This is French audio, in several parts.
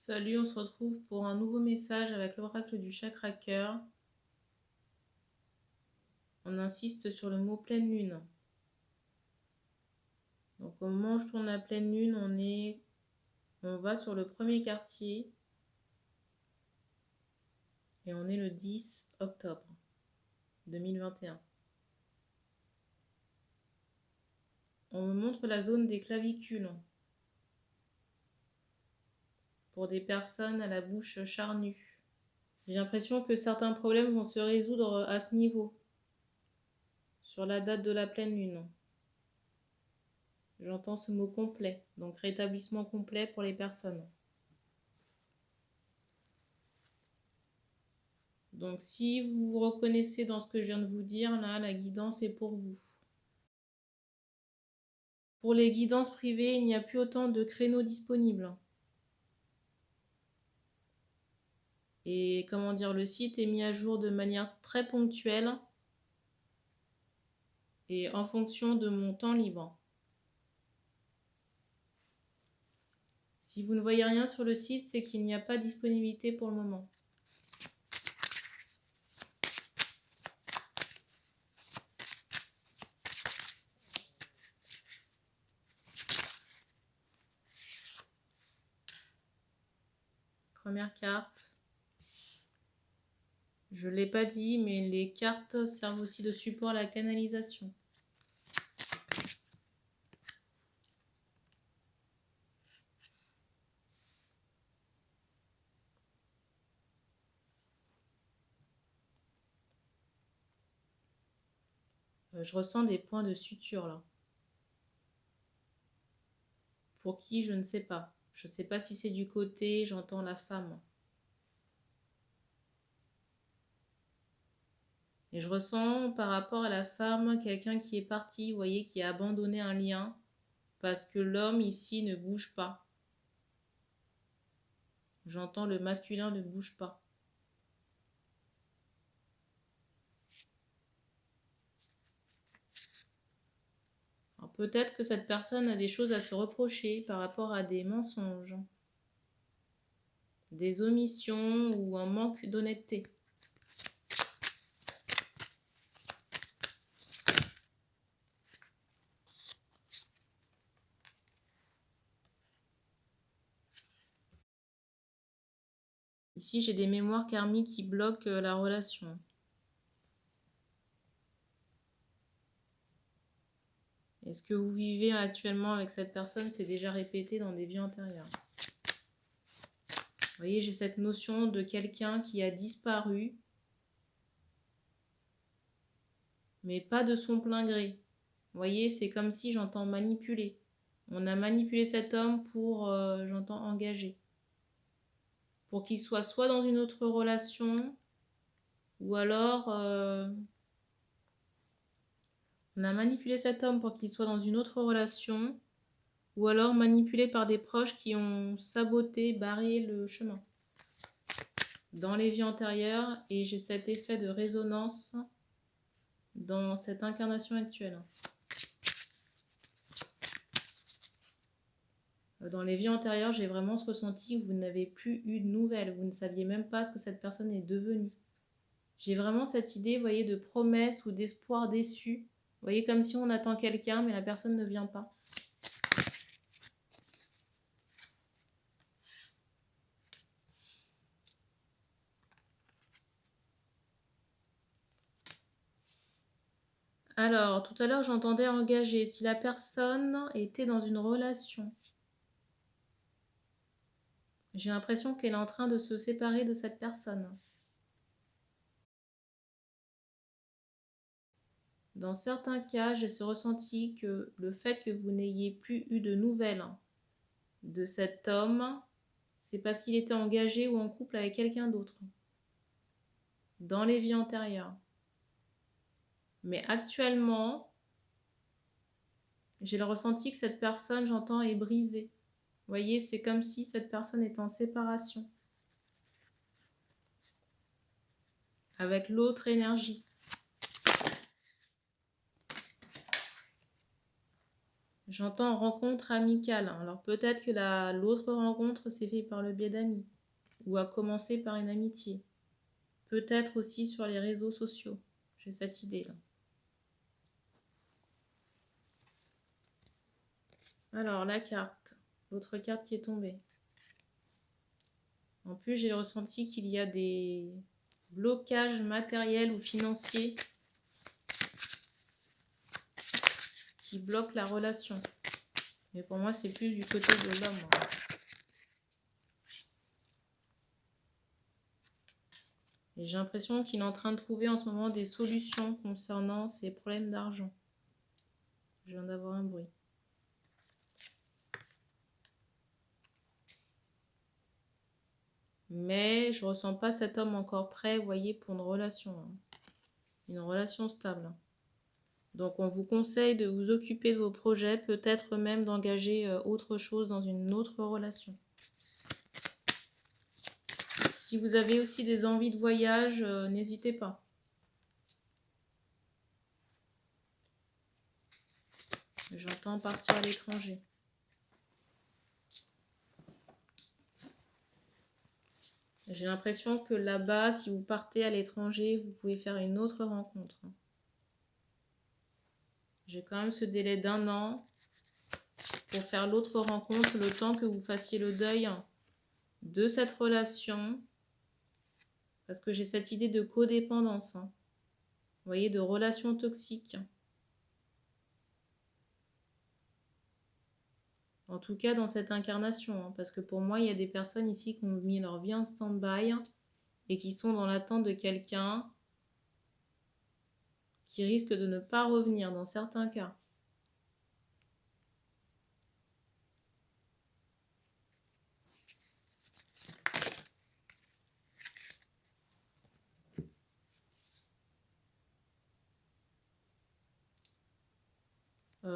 Salut, on se retrouve pour un nouveau message avec l'oracle du chakra cœur. On insiste sur le mot pleine lune. Donc au moment où je tourne la pleine lune, on va sur le premier quartier et on est le 10 octobre 2021. On me montre la zone des clavicules pour des personnes à la bouche charnue. J'ai l'impression que certains problèmes vont se résoudre à ce niveau, sur la date de la pleine lune. J'entends ce mot complet, donc rétablissement complet pour les personnes. Donc si vous vous reconnaissez dans ce que je viens de vous dire, là, la guidance est pour vous. Pour les guidances privées, il n'y a plus autant de créneaux disponibles. Et comment dire, le site est mis à jour de manière très ponctuelle et en fonction de mon temps libre. Si vous ne voyez rien sur le site, c'est qu'il n'y a pas de disponibilité pour le moment. Première carte. Je ne l'ai pas dit, mais les cartes servent aussi de support à la canalisation. Je ressens des points de suture là. Pour qui, je ne sais pas. Je ne sais pas si c'est du côté, j'entends la femme. Et je ressens par rapport à la femme, quelqu'un qui est parti, vous voyez, qui a abandonné un lien, parce que l'homme ici ne bouge pas. J'entends le masculin ne bouge pas. Alors peut-être que cette personne a des choses à se reprocher par rapport à des mensonges, des omissions ou un manque d'honnêteté. Ici, j'ai des mémoires karmiques qui bloquent la relation. Et ce que vous vivez actuellement avec cette personne, c'est déjà répété dans des vies antérieures. Vous voyez, j'ai cette notion de quelqu'un qui a disparu, mais pas de son plein gré. Vous voyez, c'est comme si j'entends manipuler. On a manipulé cet homme pour, j'entends, engager. Pour qu'il soit soit dans une autre relation, ou alors... on a manipulé cet homme pour qu'il soit dans une autre relation, ou alors manipulé par des proches qui ont saboté, barré le chemin. Dans les vies antérieures, et j'ai cet effet de résonance dans cette incarnation actuelle. Dans les vies antérieures, j'ai vraiment ce ressenti que vous n'avez plus eu de nouvelles, vous ne saviez même pas ce que cette personne est devenue. J'ai vraiment cette idée, vous voyez, de promesse ou d'espoir déçu. Vous voyez, comme si on attend quelqu'un, mais la personne ne vient pas. Alors, tout à l'heure, j'entendais engager. Si la personne était dans une relation, j'ai l'impression qu'elle est en train de se séparer de cette personne. Dans certains cas, j'ai ce ressenti que le fait que vous n'ayez plus eu de nouvelles de cet homme, c'est parce qu'il était engagé ou en couple avec quelqu'un d'autre. Dans les vies antérieures. Mais actuellement, j'ai le ressenti que cette personne, j'entends, est brisée. Vous voyez, c'est comme si cette personne est en séparation. Avec l'autre énergie. J'entends rencontre amicale. Alors peut-être que l'autre rencontre s'est faite par le biais d'amis ou a commencé par une amitié. Peut-être aussi sur les réseaux sociaux. J'ai cette idée-là. Alors la carte, l'autre carte qui est tombée. En plus, j'ai ressenti qu'il y a des blocages matériels ou financiers qui bloquent la relation. Mais pour moi, c'est plus du côté de l'homme. Et j'ai l'impression qu'il est en train de trouver en ce moment des solutions concernant ses problèmes d'argent. Je viens d'avoir un bruit. Mais je ressens pas cet homme encore prêt, vous voyez, pour une relation stable. Donc on vous conseille de vous occuper de vos projets, peut-être même d'engager autre chose dans une autre relation. Si vous avez aussi des envies de voyage, n'hésitez pas. J'entends partir à l'étranger. J'ai l'impression que là-bas, si vous partez à l'étranger, vous pouvez faire une autre rencontre. J'ai quand même ce délai d'1 an pour faire l'autre rencontre, le temps que vous fassiez le deuil de cette relation. Parce que j'ai cette idée de codépendance. Vous voyez, de relation toxique. En tout cas, dans cette incarnation. Parce que pour moi, il y a des personnes ici qui ont mis leur vie en stand-by et qui sont dans l'attente de quelqu'un qui risque de ne pas revenir dans certains cas.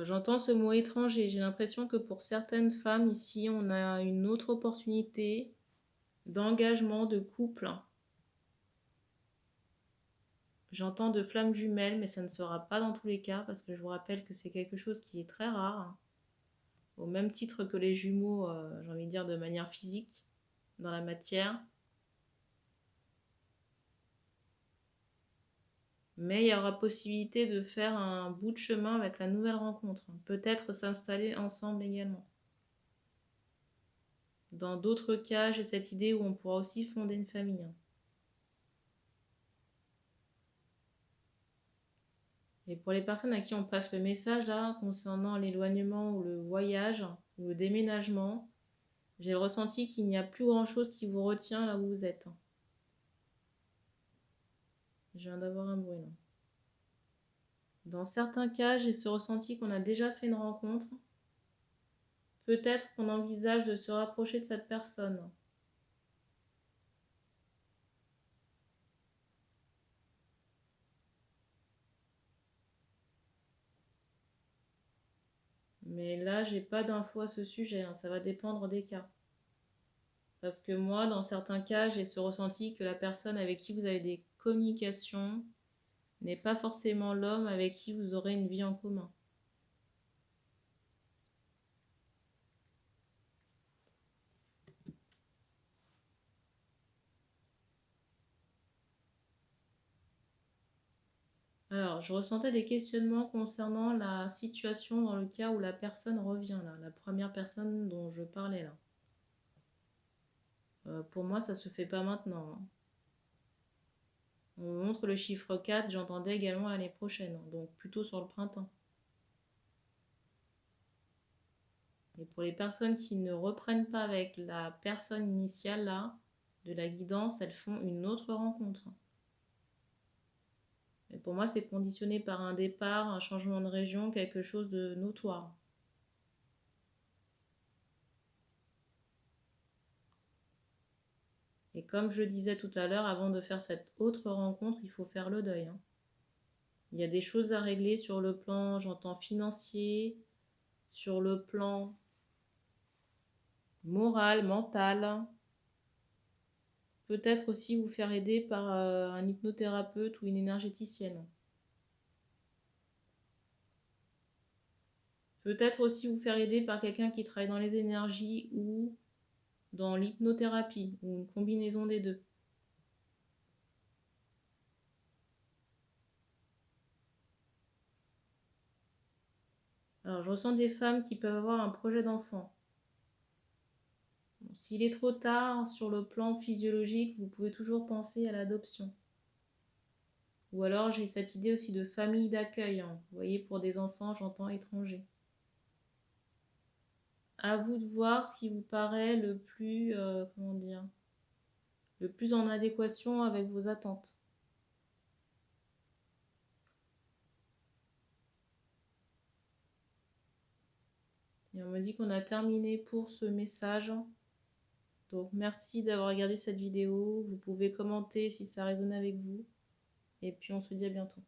J'entends ce mot étranger. J'ai l'impression que pour certaines femmes ici, on a une autre opportunité d'engagement, de couple. J'entends de flammes jumelles, mais ça ne sera pas dans tous les cas, parce que je vous rappelle que c'est quelque chose qui est très rare. Au même titre que les jumeaux, j'ai envie de dire de manière physique, dans la matière. Mais il y aura possibilité de faire un bout de chemin avec la nouvelle rencontre. Peut-être s'installer ensemble également. Dans d'autres cas, j'ai cette idée où on pourra aussi fonder une famille. Et pour les personnes à qui on passe le message là, concernant l'éloignement ou le voyage ou le déménagement, j'ai le ressenti qu'il n'y a plus grand chose qui vous retient là où vous êtes. Je viens d'avoir un bruit là. Dans certains cas, j'ai ce ressenti qu'on a déjà fait une rencontre. Peut-être qu'on envisage de se rapprocher de cette personne. Mais là, j'ai pas d'infos à ce sujet, ça va dépendre des cas. Parce que moi, dans certains cas, j'ai ce ressenti que la personne avec qui vous avez des communications n'est pas forcément l'homme avec qui vous aurez une vie en commun. Alors, je ressentais des questionnements concernant la situation dans le cas où la personne revient là, la première personne dont je parlais là. Pour moi, ça se fait pas maintenant. On montre le chiffre 4, j'entendais également l'année prochaine, donc plutôt sur le printemps. Et pour les personnes qui ne reprennent pas avec la personne initiale là, de la guidance, elles font une autre rencontre. Et pour moi, c'est conditionné par un départ, un changement de région, quelque chose de notoire. Et comme je disais tout à l'heure, avant de faire cette autre rencontre, il faut faire le deuil. Il y a des choses à régler sur le plan, j'entends, financier, sur le plan moral, mental. Peut-être aussi vous faire aider par un hypnothérapeute ou une énergéticienne. Peut-être aussi vous faire aider par quelqu'un qui travaille dans les énergies ou dans l'hypnothérapie, ou une combinaison des deux. Alors, je ressens des femmes qui peuvent avoir un projet d'enfant. Bon, s'il est trop tard sur le plan physiologique, vous pouvez toujours penser à l'adoption. Ou alors, j'ai cette idée aussi de famille d'accueil. Vous voyez, pour des enfants, j'entends étrangers. À vous de voir ce qui vous paraît le plus, comment dire, le plus en adéquation avec vos attentes. Et on me dit qu'on a terminé pour ce message. Donc merci d'avoir regardé cette vidéo. Vous pouvez commenter si ça résonne avec vous. Et puis on se dit à bientôt.